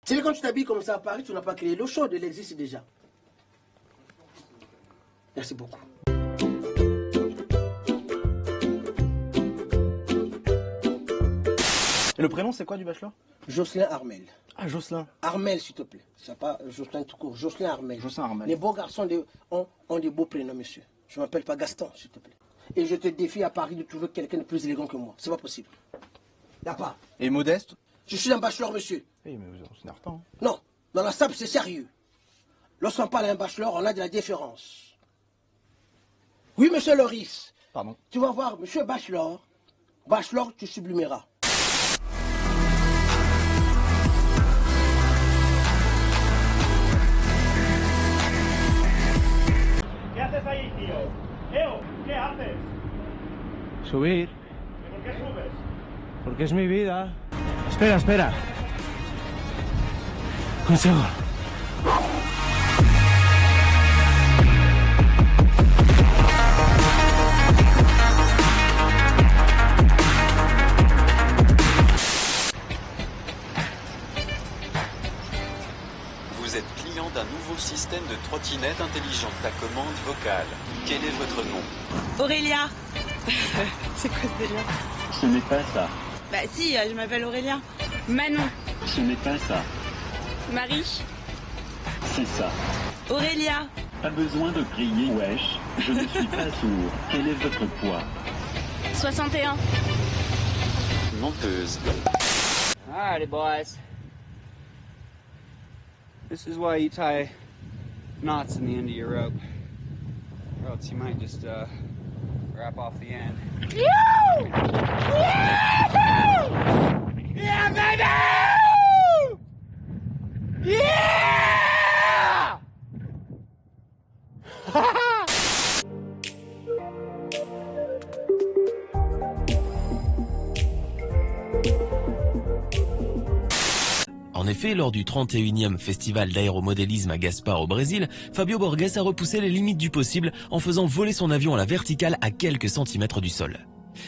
C'est que quand tu t'habilles comme ça à Paris, tu n'as pas créé l'eau chaude, elle existe déjà. Merci beaucoup. Et le prénom, c'est quoi du bachelor? Jocelyn Armel. Ah, Jocelyn. Armel, s'il te plaît. C'est pas Jocelyn tout court. Jocelyn Armel. Jocelyn Armel. Les beaux garçons ont des beaux prénoms, monsieur. Je ne m'appelle pas Gaston, s'il te plaît. Et je te défie à Paris de trouver quelqu'un de plus élégant que moi. C'est pas possible. Y'a pas. Et modeste? Je suis un bachelor, monsieur. Oui, mais on s'énerve pas. Hein. Non, dans la SAP, c'est sérieux. Lorsqu'on parle à un bachelor, on a de la déférence. Oui, monsieur Loris. Pardon. Tu vas voir, monsieur Bachelor. Bachelor, tu sublimeras. ¿Qué haces ahí, tío? Leo, ¿qué haces? Subir, ¿Y por qué subes? porque es mi vida. Espera, espera. Un segundo. Vous êtes client d'un nouveau système de trottinette intelligente à commande vocale. Quel est votre nom? Aurélia. C'est quoi ce délire? Ce n'est pas ça. Bah si, je m'appelle Aurélia. Manon. Ce n'est pas ça. Marie. C'est ça. Aurélia. Pas besoin de crier wesh. Je ne suis pas sourd. Quel est votre poids? 61. Menteuse. Alrighty, boys. This is why you tie knots in the end of your rope. Or else you might just wrap off the end. Yeah, baby! Yeah! En effet, lors du 31e festival d'aéromodélisme à Gaspar au Brésil, Fabio Borges a repoussé les limites du possible en faisant voler son avion à la verticale à quelques centimètres du sol.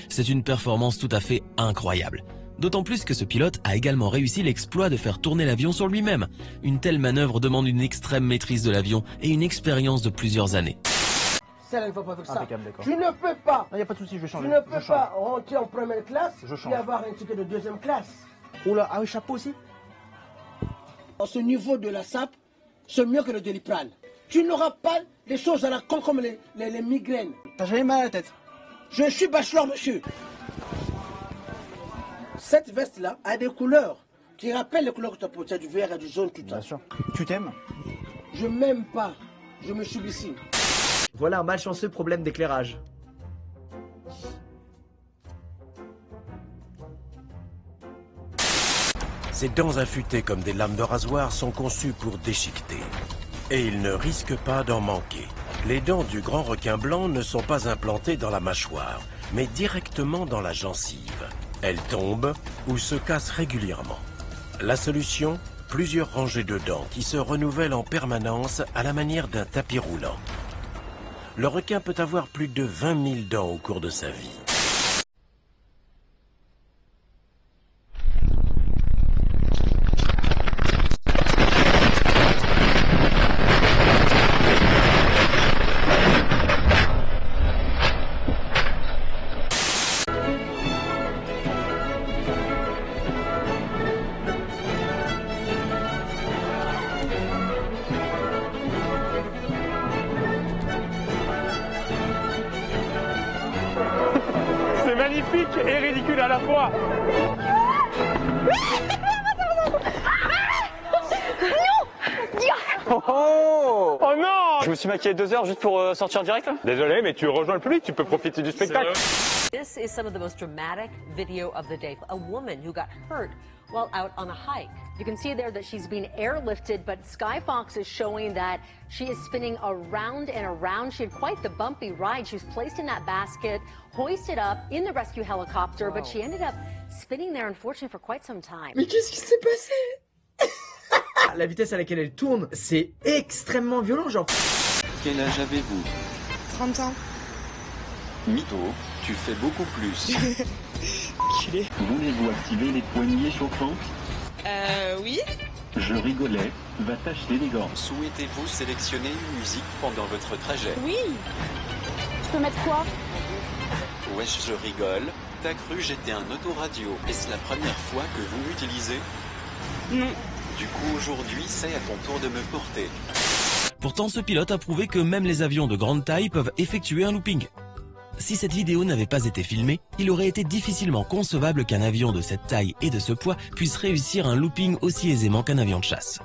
C'est une performance tout à fait incroyable. D'autant plus que ce pilote a également réussi l'exploit de faire tourner l'avion sur lui-même. Une telle manœuvre demande une extrême maîtrise de l'avion et une expérience de plusieurs années. Ça ne va pas faire ça. Impeccable, d'accord. Tu ne peux pas. Il n'y a pas de souci, je vais changer. Tu ne peux pas rentrer en première classe Je change. et avoir un ticket de deuxième classe. Oula, ah oui, chapeau aussi. À ce niveau de la SAP, c'est mieux que le Doliprane. Tu n'auras pas des choses à la con comme les migraines. T'as jamais mal à la tête? Je suis bachelor, monsieur. Cette veste-là a des couleurs qui rappellent les couleurs que tu as portées, du vert et du jaune, tout ça. Bien sûr. Tu t'aimes? Je m'aime pas. Je me sublime. Voilà un malchanceux problème d'éclairage. Ses dents affûtées comme des lames de rasoir sont conçues pour déchiqueter. Et il ne risque pas d'en manquer. Les dents du grand requin blanc ne sont pas implantées dans la mâchoire, mais directement dans la gencive. Elles tombent ou se cassent régulièrement. La solution? Plusieurs rangées de dents qui se renouvellent en permanence à la manière d'un tapis roulant. Le requin peut avoir plus de 20 000 dents au cours de sa vie. C'est magnifique et ridicule à la fois. Oh non! Je me suis maquillé 2 heures juste pour sortir direct là. Désolé, mais tu rejoins le public, tu peux profiter du spectacle. This is some of the most dramatic video of the day. A woman who got hurt while out on a hike. You can see there that she's being airlifted, but Sky Fox is showing that she is spinning around and around. She had quite the bumpy ride. She was placed in that basket, hoisted up in the rescue helicopter, but she ended up spinning there, unfortunately, for quite some time. Mais qu'est-ce qui s'est passé? La vitesse à laquelle elle tourne, c'est extrêmement violent, genre. Quel âge avez-vous? 30 ans. Mytho, tu fais beaucoup plus. Voulez-vous activer les poignées chauffantes? Oui. Je rigolais, va t'acheter des gants. Souhaitez-vous sélectionner une musique pendant votre trajet? Oui. Je peux mettre quoi? Wesh, je rigole. T'as cru j'étais un autoradio. Est-ce la première fois que vous m'utilisez? Non. Du coup, aujourd'hui, c'est à ton tour de me porter. Pourtant, ce pilote a prouvé que même les avions de grande taille peuvent effectuer un looping. Si cette vidéo n'avait pas été filmée, il aurait été difficilement concevable qu'un avion de cette taille et de ce poids puisse réussir un looping aussi aisément qu'un avion de chasse.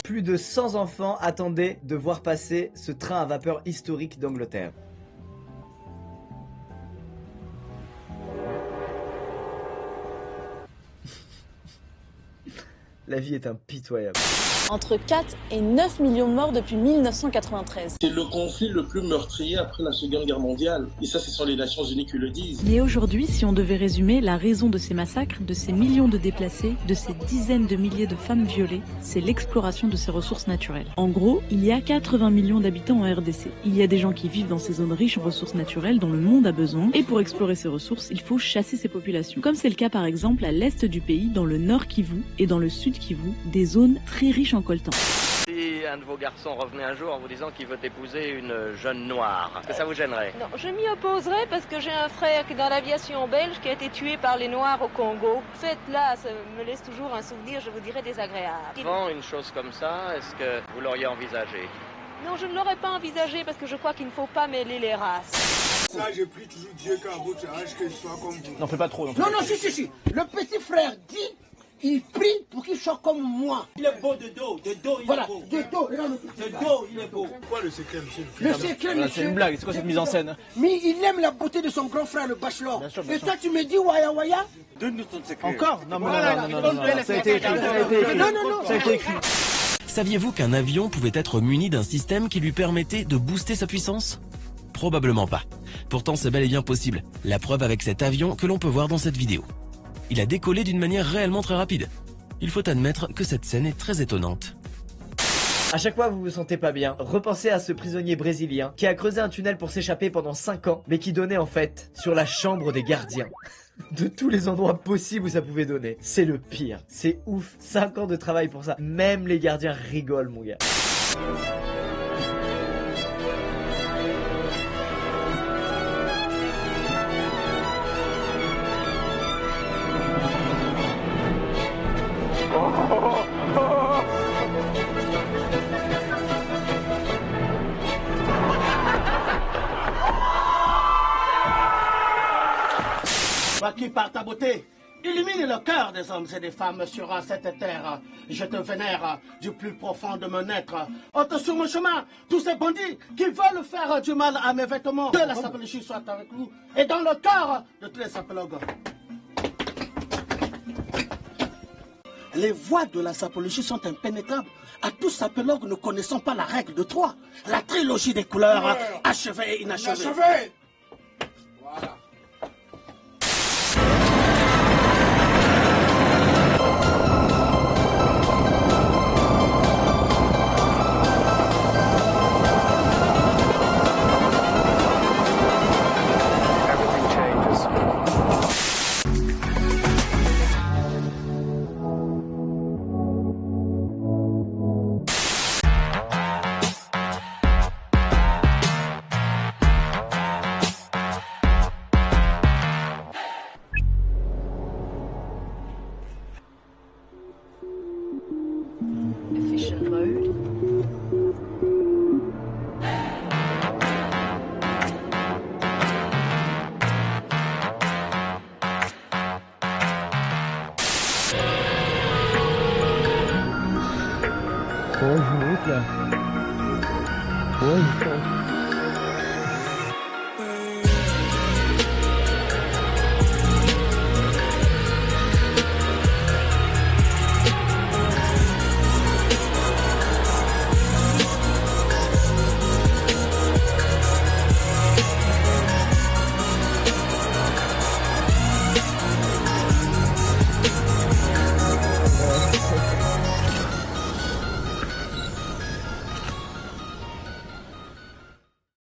Plus de 100 enfants attendaient de voir passer ce train à vapeur historique d'Angleterre. La vie est impitoyable. Entre 4 et 9 millions de morts depuis 1993. C'est le conflit le plus meurtrier après la Seconde Guerre mondiale. Et ça, ce sont les Nations Unies qui le disent. Et aujourd'hui, si on devait résumer la raison de ces massacres, de ces millions de déplacés, de ces dizaines de milliers de femmes violées, c'est l'exploration de ces ressources naturelles. En gros, il y a 80 millions d'habitants en RDC. Il y a des gens qui vivent dans ces zones riches en ressources naturelles dont le monde a besoin. Et pour explorer ces ressources, il faut chasser ces populations. Comme c'est le cas par exemple à l'est du pays, dans le nord Kivu et dans le sud Kivu, des zones très riches en coltan. Si un de vos garçons revenait un jour en vous disant qu'il veut épouser une jeune noire, est-ce que ça vous gênerait? Non, je m'y opposerai parce que j'ai un frère qui est dans l'aviation belge qui a été tué par les Noirs au Congo. Ce fait-là, ça me laisse toujours un souvenir, je vous dirais, désagréable. Avant une chose comme ça, est-ce que vous l'auriez envisagé? Non, je ne l'aurais pas envisagé parce que je crois qu'il ne faut pas mêler les races. Ça, je prie toujours Dieu qu'à votre âge, qu'il soit comme vous. N'en fais pas trop. Non, si. Le petit frère dit... Il prie pour qu'il soit comme moi. Il est beau de dos, il est beau. De dos, il est beau. Quoi le secret, monsieur? Le secret, monsieur. C'est une blague, c'est quoi cette mise en scène? Mais il aime la beauté de son grand frère, le bachelor. Bien sûr. Et toi, tu me dis waya? Donne-nous ton secret. Encore? Non, ça a été écrit. Non. Ça a été écrit. Saviez-vous qu'un avion pouvait être muni d'un système qui lui permettait de booster sa puissance? Probablement pas. Pourtant, c'est bel et bien possible. La preuve avec cet avion que l'on peut voir dans cette vidéo. Il a décollé d'une manière réellement très rapide. Il faut admettre que cette scène est très étonnante. À chaque fois que vous vous sentez pas bien, repensez à ce prisonnier brésilien qui a creusé un tunnel pour s'échapper pendant 5 ans, mais qui donnait en fait sur la chambre des gardiens. De tous les endroits possibles où ça pouvait donner. C'est le pire. C'est ouf. 5 ans de travail pour ça. Même les gardiens rigolent, mon gars. Toi qui par ta beauté illumine le cœur des hommes et des femmes sur cette terre. Je te vénère du plus profond de mon être. Ôte sur mon chemin tous ces bandits qui veulent faire du mal à mes vêtements. Que la sapologie soit avec nous et dans le cœur de tous les sapologues. Les voies de la sapologie sont impénétrables. À tous sapologues ne connaissant pas la règle de 3. La trilogie des couleurs, achevée et inachevée. Voilà. Efficient mode. Oh, je monte là. Oh, je